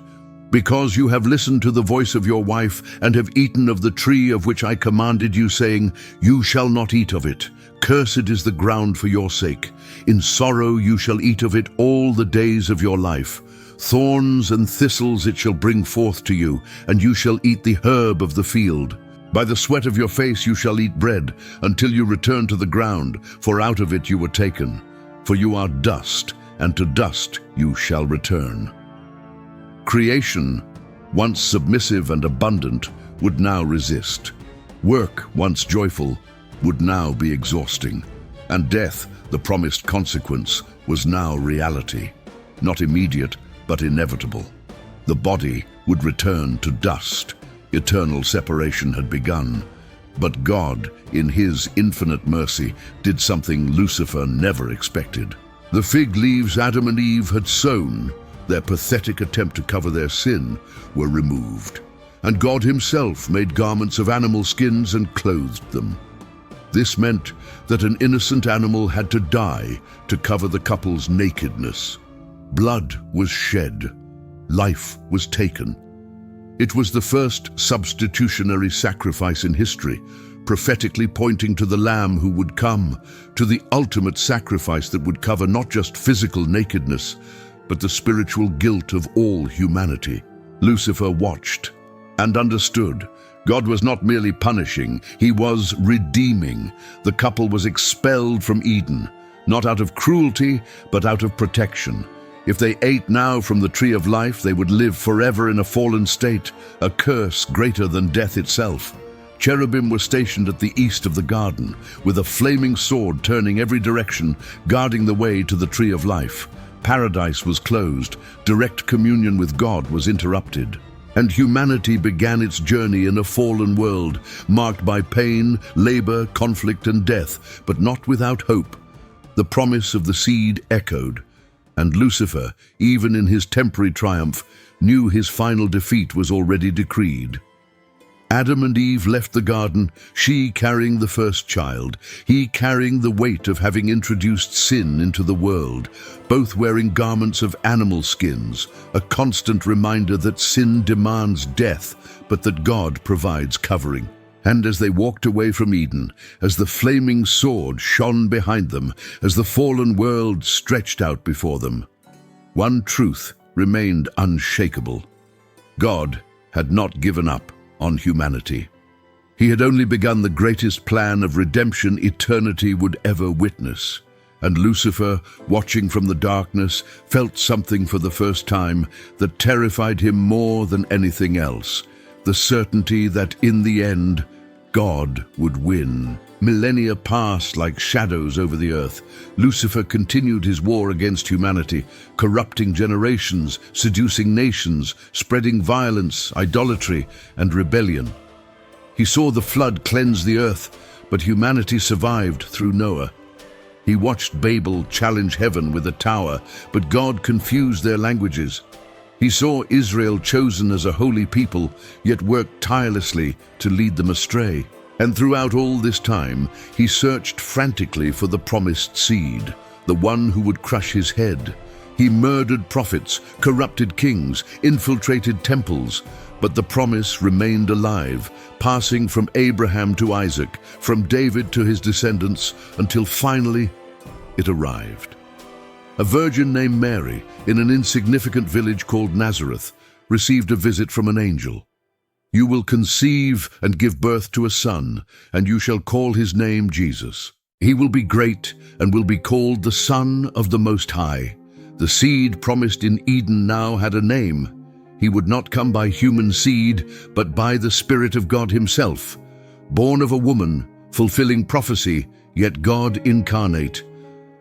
"Because you have listened to the voice of your wife and have eaten of the tree of which I commanded you, saying, 'You shall not eat of it. Cursed is the ground for your sake. In sorrow you shall eat of it all the days of your life. Thorns and thistles it shall bring forth to you, and you shall eat the herb of the field. By the sweat of your face you shall eat bread, until you return to the ground, for out of it you were taken. For you are dust, and to dust you shall return." Creation, once submissive and abundant, would now resist. Work, once joyful, would now be exhausting. And death, the promised consequence, was now reality. Not immediate, but inevitable. The body would return to dust. Eternal separation had begun. But God, in his infinite mercy, did something Lucifer never expected. The fig leaves Adam and Eve had sown, their pathetic attempt to cover their sin, were removed. And God himself made garments of animal skins and clothed them. This meant that an innocent animal had to die to cover the couple's nakedness. Blood was shed. Life was taken. It was the first substitutionary sacrifice in history, prophetically pointing to the Lamb who would come, to the ultimate sacrifice that would cover not just physical nakedness, but the spiritual guilt of all humanity. Lucifer watched and understood. God was not merely punishing, he was redeeming. The couple was expelled from Eden, not out of cruelty, but out of protection. If they ate now from the tree of life, they would live forever in a fallen state, a curse greater than death itself. Cherubim were stationed at the east of the garden, with a flaming sword turning every direction, guarding the way to the tree of life. Paradise was closed, direct communion with God was interrupted, and humanity began its journey in a fallen world, marked by pain, labor, conflict, and death, but not without hope. The promise of the seed echoed, and Lucifer, even in his temporary triumph, knew his final defeat was already decreed. Adam and Eve left the garden, she carrying the first child, he carrying the weight of having introduced sin into the world, both wearing garments of animal skins, a constant reminder that sin demands death, but that God provides covering. And as they walked away from Eden, as the flaming sword shone behind them, as the fallen world stretched out before them, one truth remained unshakable. God had not given up on humanity. He had only begun the greatest plan of redemption eternity would ever witness. And Lucifer, watching from the darkness, felt something for the first time that terrified him more than anything else: the certainty that in the end, God would win. Millennia passed like shadows over the earth. Lucifer continued his war against humanity, corrupting generations, seducing nations, spreading violence, idolatry, and rebellion. He saw the flood cleanse the earth, but humanity survived through Noah. He watched Babel challenge heaven with a tower, but God confused their languages. He saw Israel chosen as a holy people, yet worked tirelessly to lead them astray. And throughout all this time, he searched frantically for the promised seed, the one who would crush his head. He murdered prophets, corrupted kings, infiltrated temples, but the promise remained alive, passing from Abraham to Isaac, from David to his descendants, until finally it arrived. A virgin named Mary, in an insignificant village called Nazareth, received a visit from an angel. "You will conceive and give birth to a son, and you shall call his name Jesus. He will be great and will be called the Son of the Most High." The seed promised in Eden now had a name. He would not come by human seed, but by the Spirit of God himself. Born of a woman, fulfilling prophecy, yet God incarnate.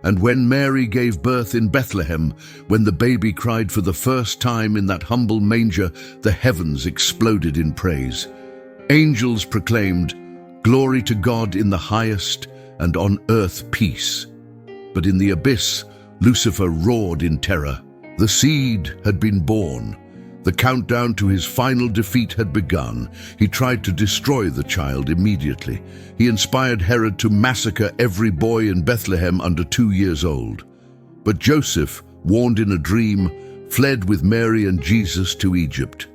And when Mary gave birth in Bethlehem, when the baby cried for the first time in that humble manger, the heavens exploded in praise. Angels proclaimed, "Glory to God in the highest, and on earth peace." But in the abyss, Lucifer roared in terror. The seed had been born. The countdown to his final defeat had begun. He tried to destroy the child immediately. He inspired Herod to massacre every boy in Bethlehem under 2 years old. But Joseph, warned in a dream, fled with Mary and Jesus to Egypt.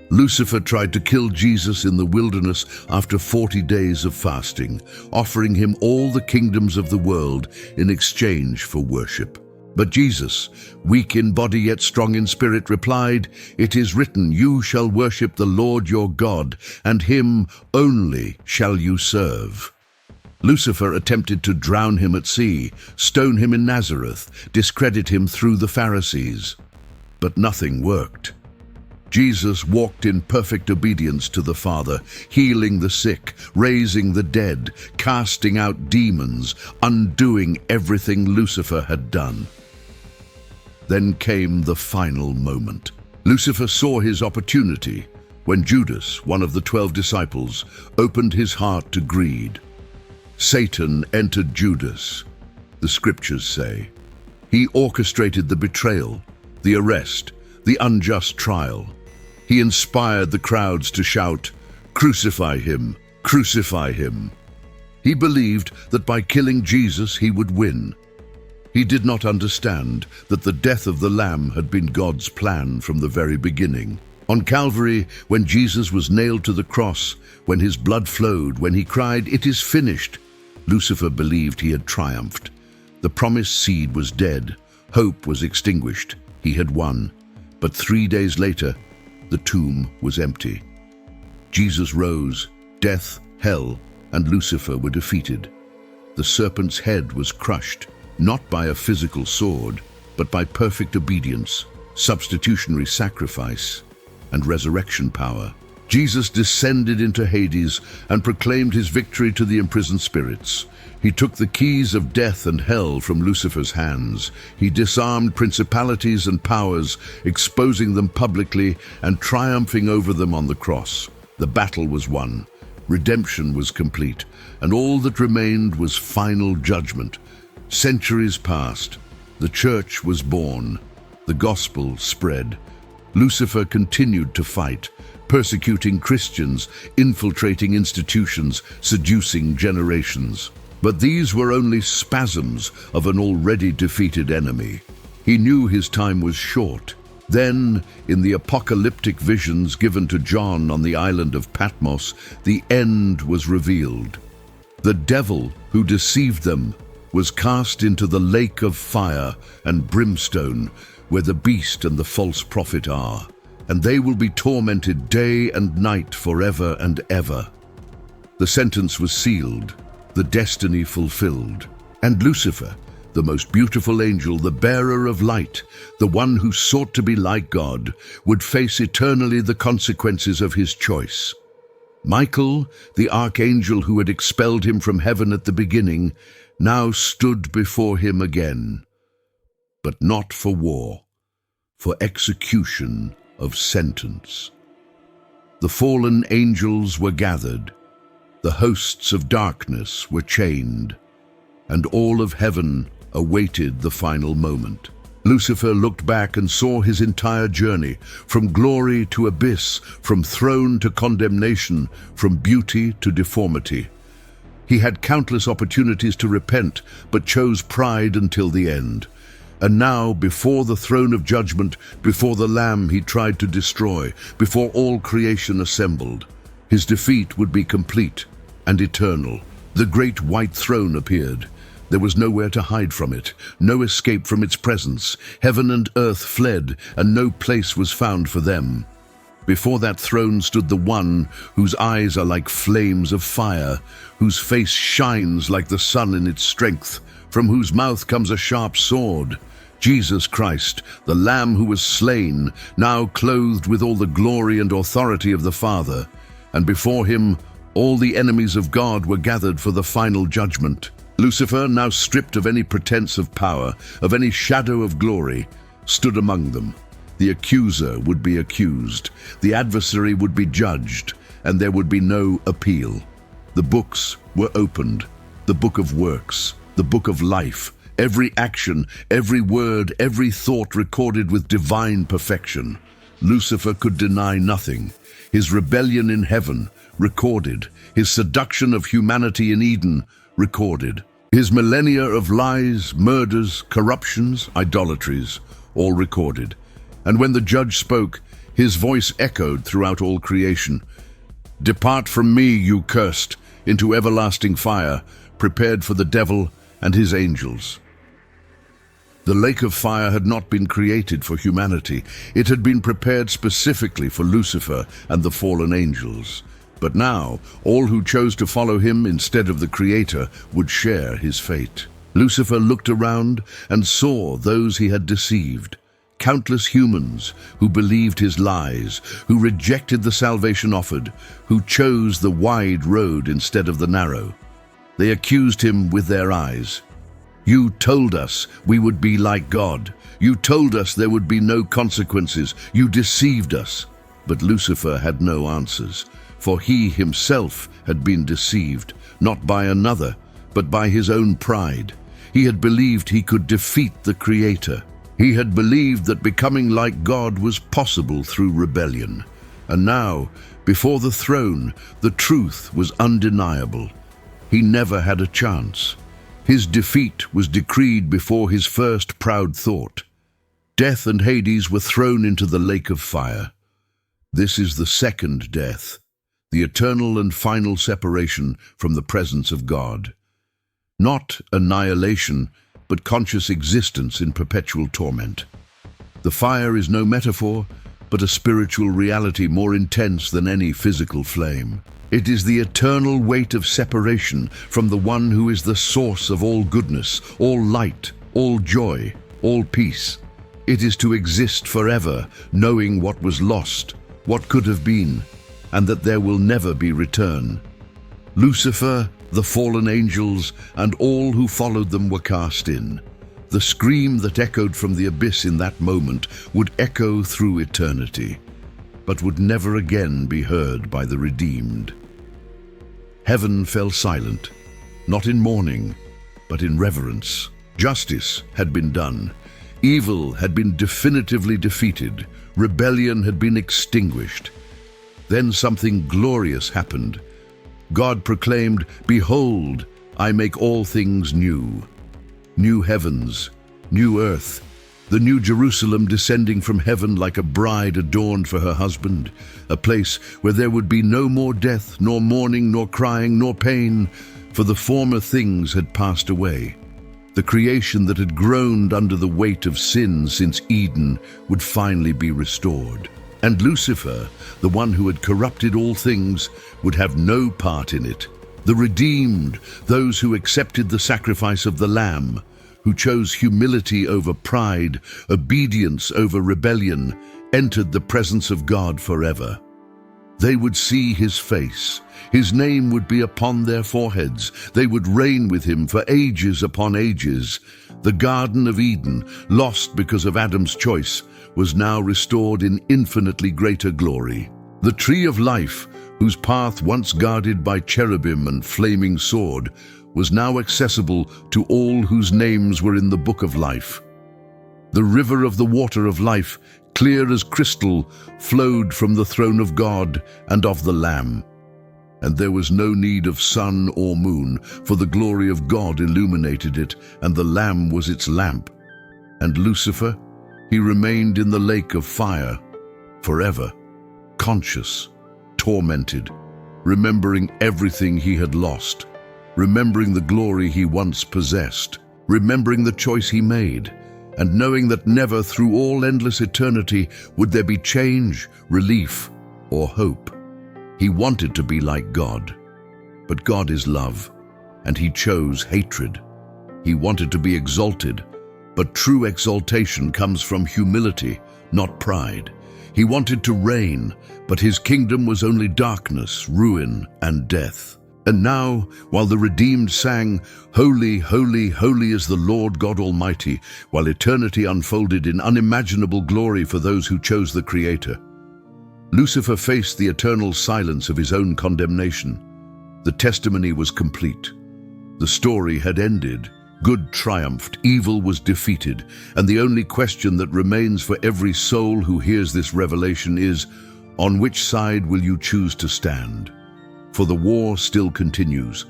Lucifer tried to kill Jesus in the wilderness after 40 days of fasting, offering him all the kingdoms of the world in exchange for worship. But Jesus, weak in body yet strong in spirit, replied, "It is written, you shall worship the Lord your God, and him only shall you serve." Lucifer attempted to drown him at sea, stone him in Nazareth, discredit him through the Pharisees. But nothing worked. Jesus walked in perfect obedience to the Father, healing the sick, raising the dead, casting out demons, undoing everything Lucifer had done. Then came the final moment. Lucifer saw his opportunity when Judas, one of the 12 disciples, opened his heart to greed. Satan entered Judas, the scriptures say. He orchestrated the betrayal, the arrest, the unjust trial. He inspired the crowds to shout, "Crucify him! Crucify him!" He believed that by killing Jesus he would win. He did not understand that the death of the Lamb had been God's plan from the very beginning. On Calvary, when Jesus was nailed to the cross, when his blood flowed, when he cried, "It is finished," Lucifer believed he had triumphed. The promised seed was dead. Hope was extinguished. He had won. But 3 days later, the tomb was empty. Jesus rose. Death, hell, and Lucifer were defeated. The serpent's head was crushed, not by a physical sword, but by perfect obedience, substitutionary sacrifice, and resurrection power. Jesus descended into Hades and proclaimed his victory to the imprisoned spirits. He took the keys of death and hell from Lucifer's hands. He disarmed principalities and powers, exposing them publicly and triumphing over them on the cross. The battle was won. Redemption was complete, and all that remained was final judgment. Centuries passed. The church was born. The gospel spread. Lucifer continued to fight, persecuting Christians, infiltrating institutions, seducing generations. But these were only spasms of an already defeated enemy. He knew his time was short. Then, in the apocalyptic visions given to John on the island of Patmos, the end was revealed. The devil who deceived them was cast into the lake of fire and brimstone, where the beast and the false prophet are, and they will be tormented day and night forever and ever. The sentence was sealed, the destiny fulfilled, and Lucifer, the most beautiful angel, the bearer of light, the one who sought to be like God, would face eternally the consequences of his choice. Michael, the archangel who had expelled him from heaven at the beginning, now stood before him again, but not for war, for execution of sentence. The fallen angels were gathered, the hosts of darkness were chained, and all of heaven awaited the final moment. Lucifer looked back and saw his entire journey, from glory to abyss, from throne to condemnation, from beauty to deformity. He had countless opportunities to repent, but chose pride until the end. And now, before the throne of judgment, before the Lamb he tried to destroy, before all creation assembled, his defeat would be complete and eternal. The great white throne appeared. There was nowhere to hide from it, no escape from its presence. Heaven and earth fled, and no place was found for them. Before that throne stood the one whose eyes are like flames of fire, whose face shines like the sun in its strength, from whose mouth comes a sharp sword. Jesus Christ, the Lamb who was slain, now clothed with all the glory and authority of the Father. And before him, all the enemies of God were gathered for the final judgment. Lucifer, now stripped of any pretense of power, of any shadow of glory, stood among them. The accuser would be accused, the adversary would be judged, and there would be no appeal. The books were opened, the book of works, the book of life, every action, every word, every thought recorded with divine perfection. Lucifer could deny nothing. His rebellion in heaven, recorded. His seduction of humanity in Eden, recorded. His millennia of lies, murders, corruptions, idolatries, all recorded. And when the judge spoke, his voice echoed throughout all creation. "Depart from me, you cursed, into everlasting fire, prepared for the devil and his angels." The lake of fire had not been created for humanity. It had been prepared specifically for Lucifer and the fallen angels. But now, all who chose to follow him instead of the Creator would share his fate. Lucifer looked around and saw those he had deceived. Countless humans who believed his lies, who rejected the salvation offered, who chose the wide road instead of the narrow. They accused him with their eyes. "You told us we would be like God. You told us there would be no consequences. You deceived us." But Lucifer had no answers. For he himself had been deceived, not by another, but by his own pride. He had believed he could defeat the Creator. He had believed that becoming like God was possible through rebellion. And now, before the throne, the truth was undeniable. He never had a chance. His defeat was decreed before his first proud thought. Death and Hades were thrown into the lake of fire. This is the second death, the eternal and final separation from the presence of God. Not annihilation, but conscious existence in perpetual torment. The fire is no metaphor, but a spiritual reality more intense than any physical flame. It is the eternal weight of separation from the one who is the source of all goodness, all light, all joy, all peace. It is to exist forever, knowing what was lost, what could have been, and that there will never be return. Lucifer, the fallen angels, and all who followed them were cast in. The scream that echoed from the abyss in that moment would echo through eternity, but would never again be heard by the redeemed. Heaven fell silent, not in mourning, but in reverence. Justice had been done. Evil had been definitively defeated. Rebellion had been extinguished. Then something glorious happened. God proclaimed, "Behold, I make all things new. New heavens, new earth, the New Jerusalem descending from heaven like a bride adorned for her husband, a place where there would be no more death, nor mourning, nor crying, nor pain, for the former things had passed away. The creation that had groaned under the weight of sin since Eden would finally be restored. And Lucifer, the one who had corrupted all things, would have no part in it. The redeemed, those who accepted the sacrifice of the Lamb, who chose humility over pride, obedience over rebellion, entered the presence of God forever. They would see his face. His name would be upon their foreheads. They would reign with him for ages upon ages. The Garden of Eden, lost because of Adam's choice, was now restored in infinitely greater glory. The tree of life, whose path once guarded by cherubim and flaming sword, was now accessible to all whose names were in the book of life. The river of the water of life, clear as crystal, flowed from the throne of God and of the Lamb. And there was no need of sun or moon, for the glory of God illuminated it, and the Lamb was its lamp. And Lucifer, he remained in the lake of fire forever, conscious, tormented, remembering everything he had lost, remembering the glory he once possessed, remembering the choice he made, and knowing that never through all endless eternity would there be change, relief, or hope. He wanted to be like God, but God is love, and he chose hatred. He wanted to be exalted, but true exaltation comes from humility, not pride. He wanted to reign, but his kingdom was only darkness, ruin, and death. And now, while the redeemed sang, "Holy, holy, holy is the Lord God Almighty," while eternity unfolded in unimaginable glory for those who chose the Creator, Lucifer faced the eternal silence of his own condemnation. The testimony was complete. The story had ended. Good triumphed, evil was defeated, and the only question that remains for every soul who hears this revelation is, on which side will you choose to stand? For the war still continues.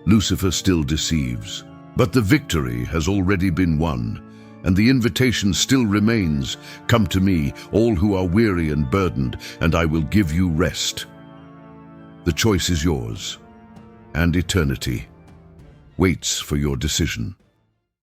Lucifer still deceives. But the victory has already been won, and the invitation still remains. Come to me, all who are weary and burdened, and I will give you rest. The choice is yours, and eternity waits for your decision.